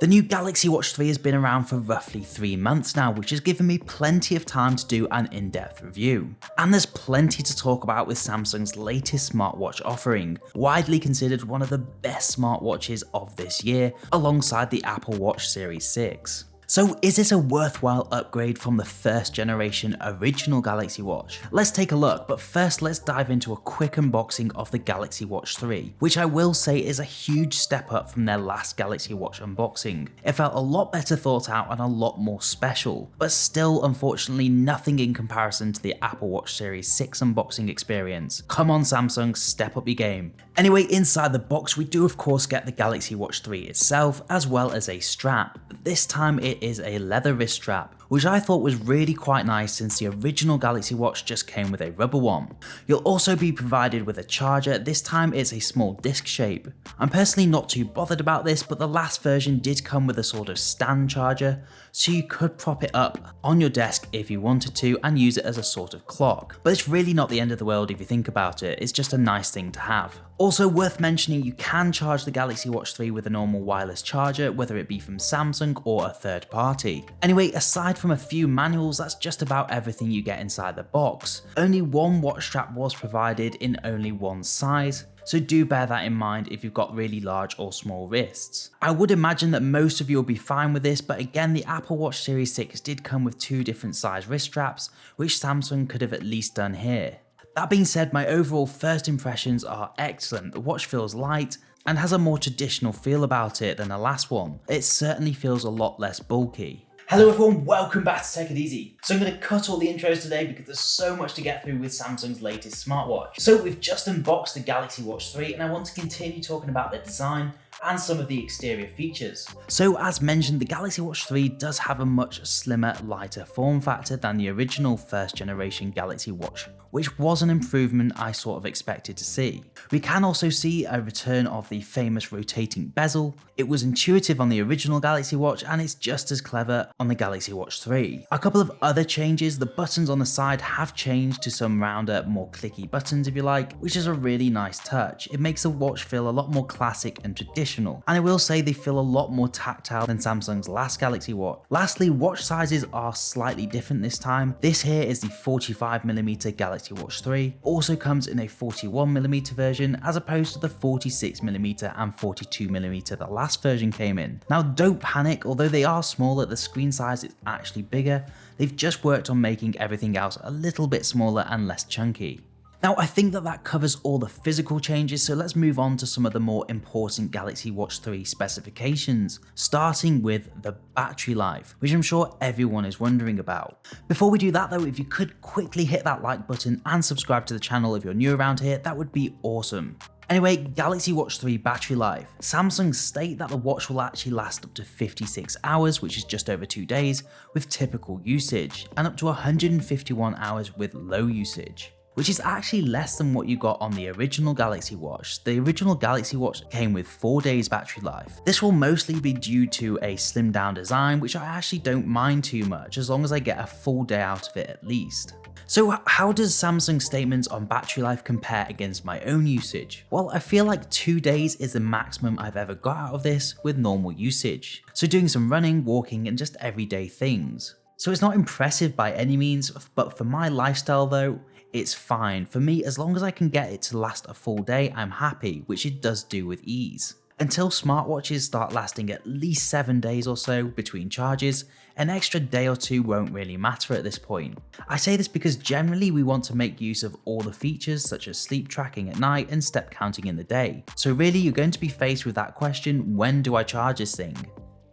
The new Galaxy Watch 3 has been around for roughly 3 months now, which has given me plenty of time to do an in-depth review. And there's plenty to talk about with Samsung's latest smartwatch offering, widely considered one of the best smartwatches of this year, alongside the Apple Watch Series 6. So is this a worthwhile upgrade from the first generation original Galaxy Watch? Let's take a look, but first let's dive into a quick unboxing of the Galaxy Watch 3, which I will say is a huge step up from their last Galaxy Watch unboxing. It felt a lot better thought out and a lot more special, but still unfortunately nothing in comparison to the Apple Watch Series 6 unboxing experience. Come on Samsung, step up your game. Anyway, inside the box we do of course get the Galaxy Watch 3 itself, as well as a strap, but this time it is a leather wrist strap, which I thought was really quite nice since the original Galaxy Watch just came with a rubber one. You'll also be provided with a charger, this time it's a small disc shape. I'm personally not too bothered about this, but the last version did come with a sort of stand charger, so you could prop it up on your desk if you wanted to and use it as a sort of clock. But it's really not the end of the world if you think about it, it's just a nice thing to have. Also worth mentioning, you can charge the Galaxy Watch 3 with a normal wireless charger, whether it be from Samsung or a third party. Anyway, aside from a few manuals, that's just about everything you get inside the box. Only one watch strap was provided in only one size, so do bear that in mind if you've got really large or small wrists. I would imagine that most of you will be fine with this, but again the Apple Watch Series 6 did come with 2 different size wrist straps, which Samsung could have at least done here. That being said, my overall first impressions are excellent. The watch feels light and has a more traditional feel about it than the last one. It certainly feels a lot less bulky. Hello everyone, welcome back to Tech It Easy. So I'm going to cut all the intros today because there's so much to get through with Samsung's latest smartwatch. So we've just unboxed the Galaxy Watch 3 and I want to continue talking about the design and some of the exterior features. So as mentioned, the Galaxy Watch 3 does have a much slimmer, lighter form factor than the original first generation Galaxy Watch, which was an improvement I sort of expected to see. We can also see a return of the famous rotating bezel. It was intuitive on the original Galaxy Watch and it's just as clever on the Galaxy Watch 3. A couple of other changes, the buttons on the side have changed to some rounder, more clicky buttons if you like, which is a really nice touch. It makes the watch feel a lot more classic and traditional. And I will say they feel a lot more tactile than Samsung's last Galaxy Watch. Lastly, watch sizes are slightly different this time. This here is the 45mm Galaxy Watch 3, also comes in a 41mm version as opposed to the 46mm and 42mm the last version came in. Now don't panic, although they are smaller, the screen size is actually bigger. They've just worked on making everything else a little bit smaller and less chunky. Now I think that covers all the physical changes, so let's move on to some of the more important Galaxy Watch 3 specifications, starting with the battery life, which I'm sure everyone is wondering about. Before we do that though, if you could quickly hit that like button and subscribe to the channel if you're new around here, that would be awesome. Anyway, Galaxy Watch 3 battery life. Samsung state that the watch will actually last up to 56 hours, which is just over 2 days, with typical usage, and up to 151 hours with low usage, which is actually less than what you got on the original Galaxy Watch. The original Galaxy Watch came with 4 days battery life. This will mostly be due to a slimmed down design, which I actually don't mind too much, as long as I get a full day out of it at least. So how does Samsung's statements on battery life compare against my own usage? Well, I feel like 2 days is the maximum I've ever got out of this with normal usage. So doing some running, walking, and just everyday things. So it's not impressive by any means, but for my lifestyle though, it's fine. For me, as long as I can get it to last a full day, I'm happy, which it does do with ease. Until smartwatches start lasting at least 7 days or so between charges, an extra day or 2 won't really matter at this point. I say this because generally we want to make use of all the features such as sleep tracking at night and step counting in the day. So really you're going to be faced with that question, when do I charge this thing?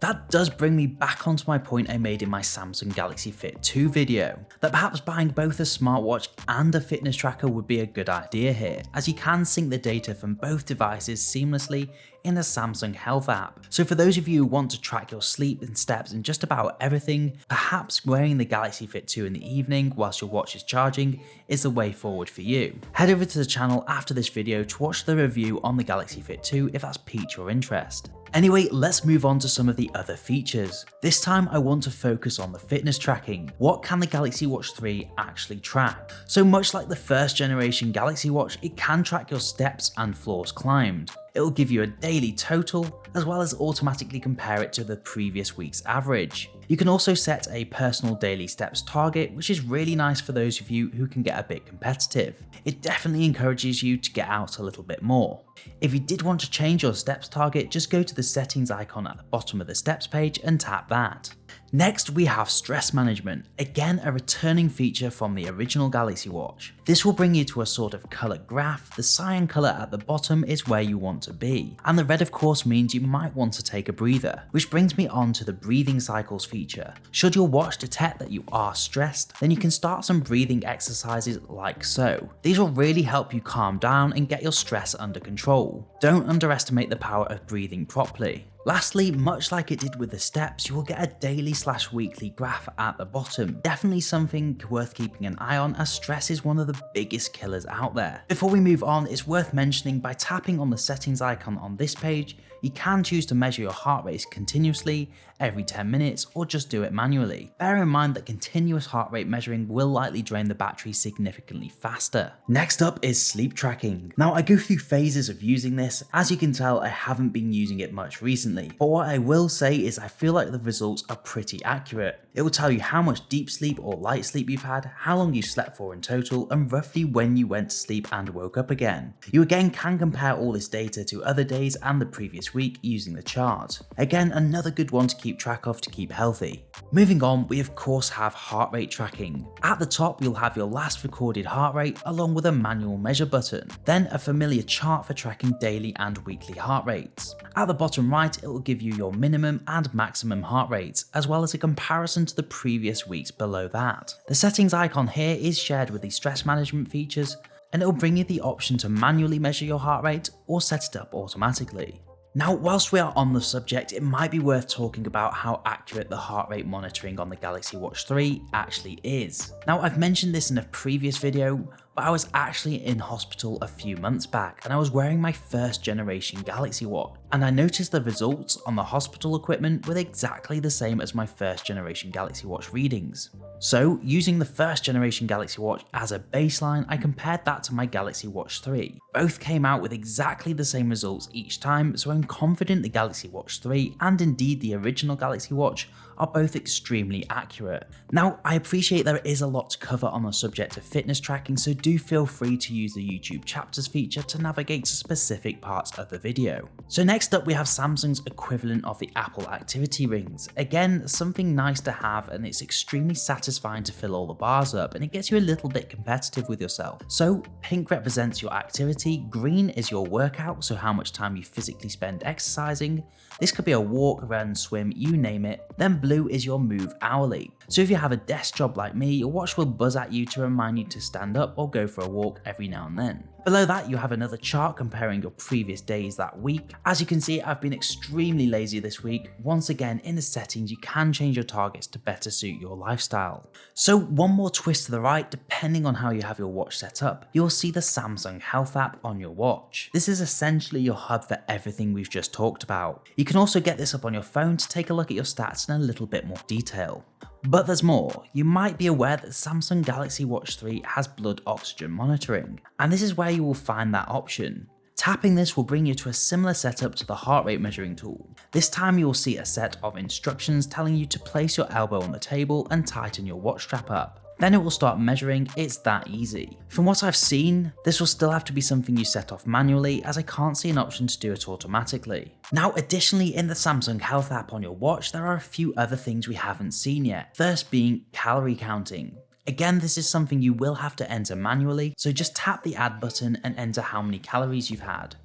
That does bring me back onto my point I made in my Samsung Galaxy Fit 2 video, that perhaps buying both a smartwatch and a fitness tracker would be a good idea here, as you can sync the data from both devices seamlessly in the Samsung Health app. So for those of you who want to track your sleep and steps and just about everything, perhaps wearing the Galaxy Fit 2 in the evening whilst your watch is charging is the way forward for you. Head over to the channel after this video to watch the review on the Galaxy Fit 2 if that's piqued your interest. Anyway, let's move on to some of the other features. This time I want to focus on the fitness tracking. What can the Galaxy Watch 3 actually track? So much like the first generation Galaxy Watch, it can track your steps and floors climbed. It will give you a daily total, as well as automatically compare it to the previous week's average. You can also set a personal daily steps target, which is really nice for those of you who can get a bit competitive. It definitely encourages you to get out a little bit more. If you did want to change your steps target, just go to the settings icon at the bottom of the steps page and tap that. Next, we have stress management, again a returning feature from the original Galaxy Watch. This will bring you to a sort of colour graph. The cyan colour at the bottom is where you want to be, and the red of course means you might want to take a breather, which brings me on to the breathing cycles feature. Should your watch detect that you are stressed, then you can start some breathing exercises like so. These will really help you calm down and get your stress under control. Don't underestimate the power of breathing properly. Lastly, much like it did with the steps, you will get a daily/weekly graph at the bottom. Definitely something worth keeping an eye on, as stress is one of the biggest killers out there. Before we move on, it's worth mentioning by tapping on the settings icon on this page, you can choose to measure your heart rate continuously, every 10 minutes, or just do it manually. Bear in mind that continuous heart rate measuring will likely drain the battery significantly faster. Next up is sleep tracking. Now I go through phases of using this. As you can tell, I haven't been using it much recently, but what I will say is I feel like the results are pretty accurate. It will tell you how much deep sleep or light sleep you've had, how long you slept for in total, and roughly when you went to sleep and woke up again. You again can compare all this data to other days and the previous week using the chart. Again, another good one to keep track of to keep healthy. Moving on, we of course have heart rate tracking. At the top, you'll have your last recorded heart rate along with a manual measure button, then a familiar chart for tracking daily and weekly heart rates. At the bottom right, it will give you your minimum and maximum heart rates, as well as a comparison to the previous weeks below that. The settings icon here is shared with the stress management features, and it will bring you the option to manually measure your heart rate or set it up automatically. Now, whilst we are on the subject, it might be worth talking about how accurate the heart rate monitoring on the Galaxy Watch 3 actually is. Now, I've mentioned this in a previous video, but I was actually in hospital a few months back and I was wearing my first generation Galaxy Watch, and I noticed the results on the hospital equipment were exactly the same as my first generation Galaxy Watch readings. So, using the first generation Galaxy Watch as a baseline, I compared that to my Galaxy Watch 3. Both came out with exactly the same results each time, so I'm confident the Galaxy Watch 3 and indeed the original Galaxy Watch are both extremely accurate. Now, I appreciate there is a lot to cover on the subject of fitness tracking, so do feel free to use the YouTube chapters feature to navigate to specific parts of the video. So next up, we have Samsung's equivalent of the Apple Activity Rings. Again, something nice to have, and it's extremely satisfying to fill all the bars up, and it gets you a little bit competitive with yourself. So pink represents your activity, green is your workout, so how much time you physically spend exercising. This could be a walk, run, swim, you name it. Then blue is your move hourly. So if you have a desk job like me, your watch will buzz at you to remind you to stand up or go for a walk every now and then. Below that, you have another chart comparing your previous days that week. As you can see, I've been extremely lazy this week. Once again, in the settings, you can change your targets to better suit your lifestyle. So one more twist to the right, depending on how you have your watch set up, you'll see the Samsung Health app on your watch. This is essentially your hub for everything we've just talked about. You can also get this up on your phone to take a look at your stats in a little bit more detail. But there's more. You might be aware that Samsung Galaxy Watch 3 has blood oxygen monitoring, and this is where you will find that option. Tapping this will bring you to a similar setup to the heart rate measuring tool. This time you will see a set of instructions telling you to place your elbow on the table and tighten your watch strap up. Then it will start measuring. It's that easy. From what I've seen, this will still have to be something you set off manually, as I can't see an option to do it automatically. Now, additionally, in the Samsung Health app on your watch, there are a few other things we haven't seen yet. First being calorie counting. Again, this is something you will have to enter manually, so just tap the add button and enter how many calories you've had.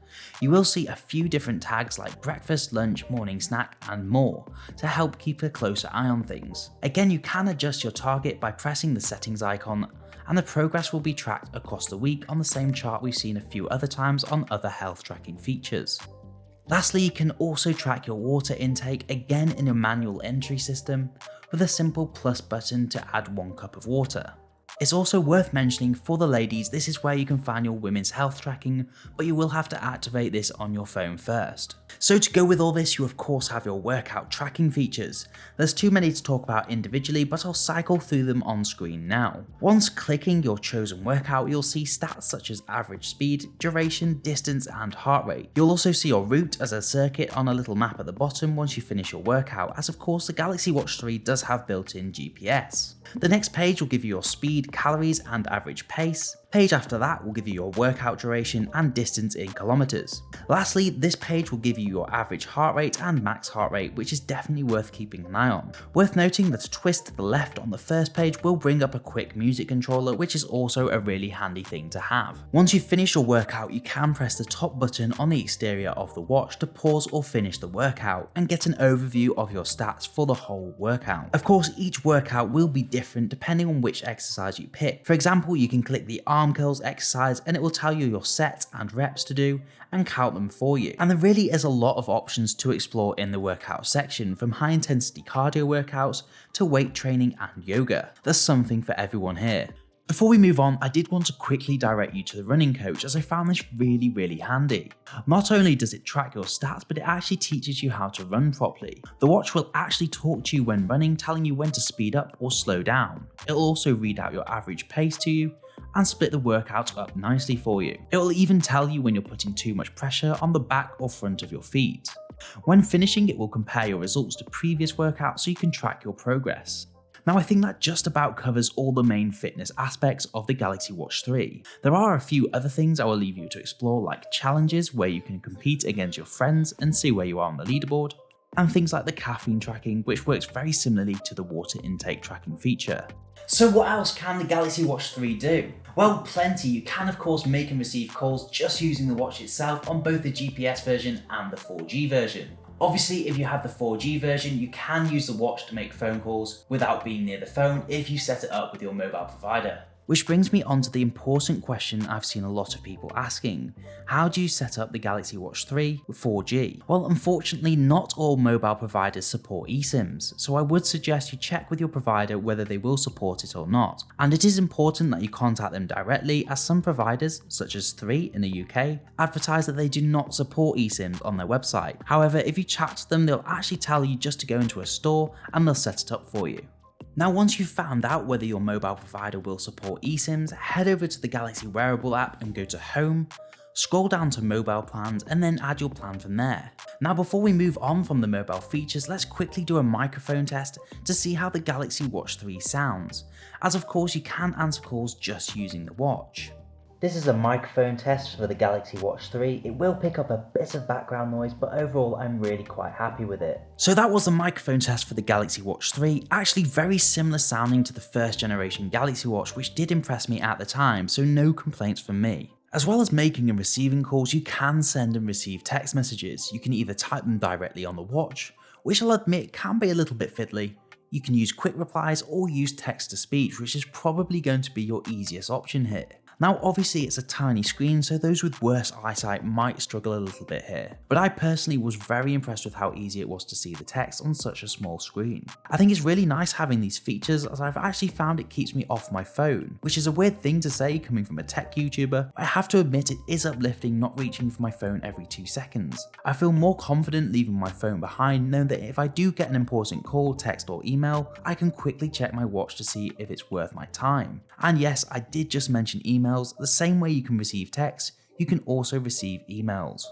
You will see a few different tags like breakfast, lunch, morning snack, and more to help keep a closer eye on things. Again, you can adjust your target by pressing the settings icon, and the progress will be tracked across the week on the same chart we've seen a few other times on other health tracking features. Lastly, you can also track your water intake, again in your manual entry system, with a simple plus button to add 1 cup of water. It's also worth mentioning for the ladies, this is where you can find your women's health tracking, but you will have to activate this on your phone first. So to go with all this, you of course have your workout tracking features. There's too many to talk about individually, but I'll cycle through them on screen now. Once clicking your chosen workout, you'll see stats such as average speed, duration, distance, and heart rate. You'll also see your route as a circuit on a little map at the bottom once you finish your workout, as of course the Galaxy Watch 3 does have built-in GPS. The next page will give you your speed, calories, and average pace. Page after that will give you your workout duration and distance in kilometers. Lastly, this page will give you your average heart rate and max heart rate, which is definitely worth keeping an eye on. Worth noting that a twist to the left on the first page will bring up a quick music controller, which is also a really handy thing to have. Once you've finished your workout, you can press the top button on the exterior of the watch to pause or finish the workout and get an overview of your stats for the whole workout. Of course, each workout will be different depending on which exercise you pick. For example, you can click the arm curls exercise and it will tell you your sets and reps to do and count them for you. And there really is a lot of options to explore in the workout section, from high intensity cardio workouts to weight training and yoga. There's something for everyone here. Before we move on, I did want to quickly direct you to the running coach, as I found this really handy. Not only does it track your stats, but it actually teaches you how to run properly. The watch will actually talk to you when running, telling you when to speed up or slow down. It'll also read out your average pace to you and split the workout up nicely for you. It will even tell you when you're putting too much pressure on the back or front of your feet. When finishing, it will compare your results to previous workouts so you can track your progress. Now I think that just about covers all the main fitness aspects of the Galaxy Watch 3. There are a few other things I will leave you to explore, like challenges where you can compete against your friends and see where you are on the leaderboard, and things like the caffeine tracking, which works very similarly to the water intake tracking feature. So what else can the Galaxy Watch 3 do? Well, plenty. You can of course make and receive calls just using the watch itself on both the GPS version and the 4G version. Obviously, if you have the 4G version, you can use the watch to make phone calls without being near the phone if you set it up with your mobile provider. Which brings me on to the important question I've seen a lot of people asking. How do you set up the Galaxy Watch 3 with 4G? Well, unfortunately, not all mobile providers support eSIMs, so I would suggest you check with your provider whether they will support it or not. And it is important that you contact them directly, as some providers, such as 3 in the UK, advertise that they do not support eSIMs on their website. However, if you chat to them, they'll actually tell you just to go into a store and they'll set it up for you. Now, once you've found out whether your mobile provider will support eSIMs, head over to the Galaxy Wearable app and go to Home, scroll down to Mobile Plans and then add your plan from there. Now, before we move on from the mobile features, let's quickly do a microphone test to see how the Galaxy Watch 3 sounds, as of course you can answer calls just using the watch. This is a microphone test for the Galaxy Watch 3. It will pick up a bit of background noise, but overall I'm really quite happy with it. So that was the microphone test for the Galaxy Watch 3, actually very similar sounding to the first generation Galaxy Watch, which did impress me at the time, so no complaints from me. As well as making and receiving calls, you can send and receive text messages. You can either type them directly on the watch, which I'll admit can be a little bit fiddly. You can use quick replies or use text to speech, which is probably going to be your easiest option here. Now obviously it's a tiny screen, so those with worse eyesight might struggle a little bit here, but I personally was very impressed with how easy it was to see the text on such a small screen. I think it's really nice having these features, as I've actually found it keeps me off my phone, which is a weird thing to say coming from a tech YouTuber, but I have to admit it is uplifting not reaching for my phone every 2 seconds. I feel more confident leaving my phone behind, knowing that if I do get an important call, text or email, I can quickly check my watch to see if it's worth my time. And yes, I did just mention emails. The same way you can receive text, you can also receive emails.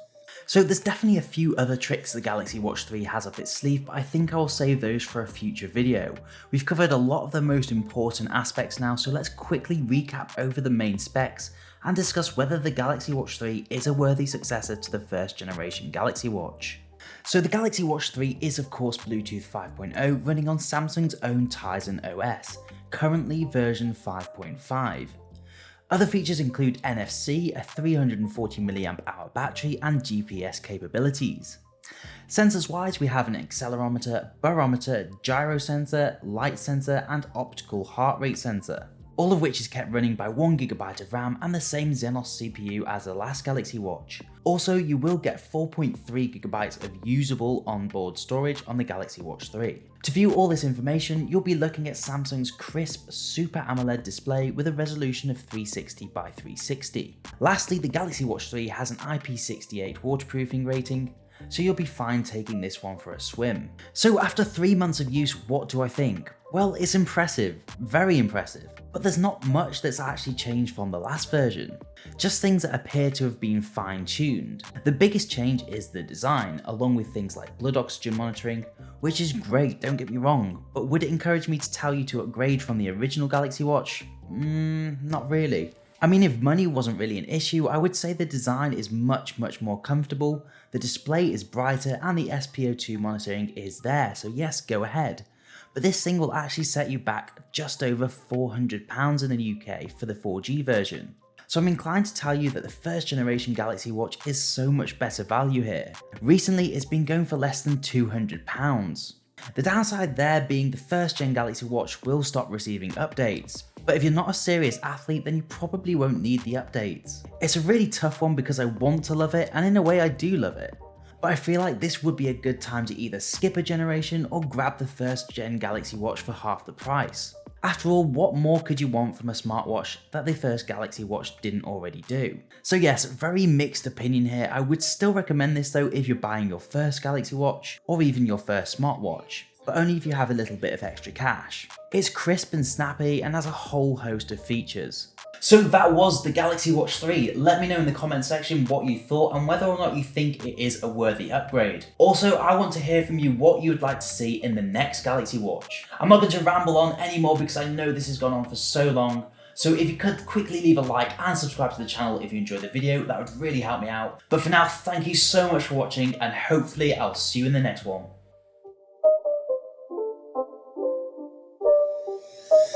So there's definitely a few other tricks the Galaxy Watch 3 has up its sleeve, but I think I'll save those for a future video. We've covered a lot of the most important aspects now, so let's quickly recap over the main specs and discuss whether the Galaxy Watch 3 is a worthy successor to the first generation Galaxy Watch. So the Galaxy Watch 3 is of course Bluetooth 5.0 running on Samsung's own Tizen OS, currently version 5.5. Other features include NFC, a 340mAh battery and GPS capabilities. Sensors wise, we have an accelerometer, barometer, gyro sensor, light sensor and optical heart rate sensor. all of which is kept running by 1GB of RAM and the same Xenos CPU as the last Galaxy Watch. Also, you will get 4.3GB of usable onboard storage on the Galaxy Watch 3. To view all this information, you'll be looking at Samsung's crisp Super AMOLED display with a resolution of 360 by 360. Lastly, the Galaxy Watch 3 has an IP68 waterproofing rating, so you'll be fine taking this one for a swim. So after 3 months of use, what do I think? Well, it's impressive, very impressive, but there's not much that's actually changed from the last version. Just things that appear to have been fine-tuned. The biggest change is the design, along with things like blood oxygen monitoring, which is great, don't get me wrong, but would it encourage me to tell you to upgrade from the original Galaxy Watch? Not really. I mean, if money wasn't really an issue, I would say the design is much more comfortable, the display is brighter, and the SpO2 monitoring is there, so yes, go ahead. But this thing will actually set you back just over £400 in the UK for the 4G version. So I'm inclined to tell you that the first generation Galaxy Watch is so much better value here. Recently, it's been going for less than £200. The downside there being the first gen Galaxy Watch will stop receiving updates. But if you're not a serious athlete, then you probably won't need the updates. It's a really tough one because I want to love it, and in a way I do love it. But I feel like this would be a good time to either skip a generation or grab the first gen Galaxy Watch for half the price. After all, what more could you want from a smartwatch that the first Galaxy Watch didn't already do? So yes, very mixed opinion here. I would still recommend this though if you're buying your first Galaxy Watch or even your first smartwatch, but only if you have a little bit of extra cash. It's crisp and snappy and has a whole host of features. So that was the Galaxy Watch 3. Let me know in the comment section what you thought and whether or not you think it is a worthy upgrade. Also, I want to hear from you what you would like to see in the next Galaxy Watch. I'm not going to ramble on anymore because I know this has gone on for so long. So if you could quickly leave a like and subscribe to the channel if you enjoyed the video, that would really help me out. But for now, thank you so much for watching and hopefully I'll see you in the next one.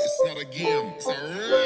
It's not a game, it's a